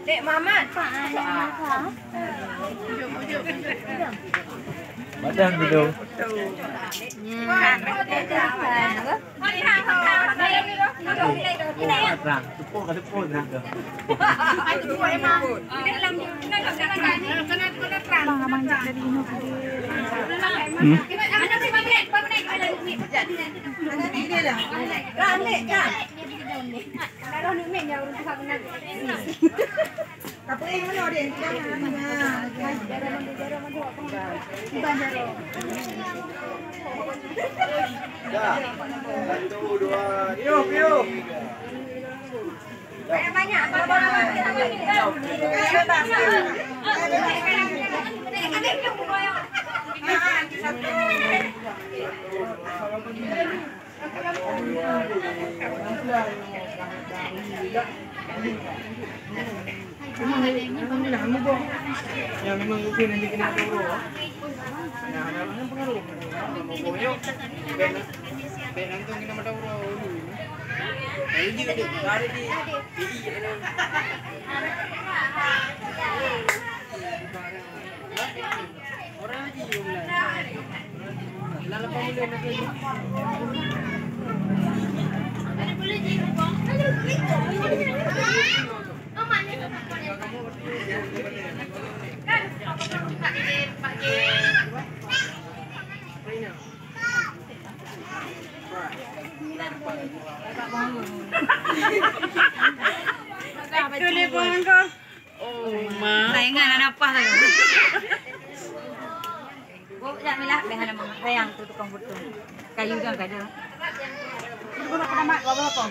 Dek Mama, badan dulu. Terang, tepuk ke tepuk terang ke. Kapag ano din, Satu, dua, yuk, yuk. banyak. Ya memang itu nanti kena turun. Nah, ada pengaruh. Pokoknya ben antung kena mata urut. Ini juga dari di orang aja yang mulai. Lalu pemulai nak ni. Telepon kau. Oh, ma. Sayangan ada apa lagi? Gua jangan milah dengan mama sayang tu tukang betul. Kayu dah enggak ada. Gua nak nama gua apa?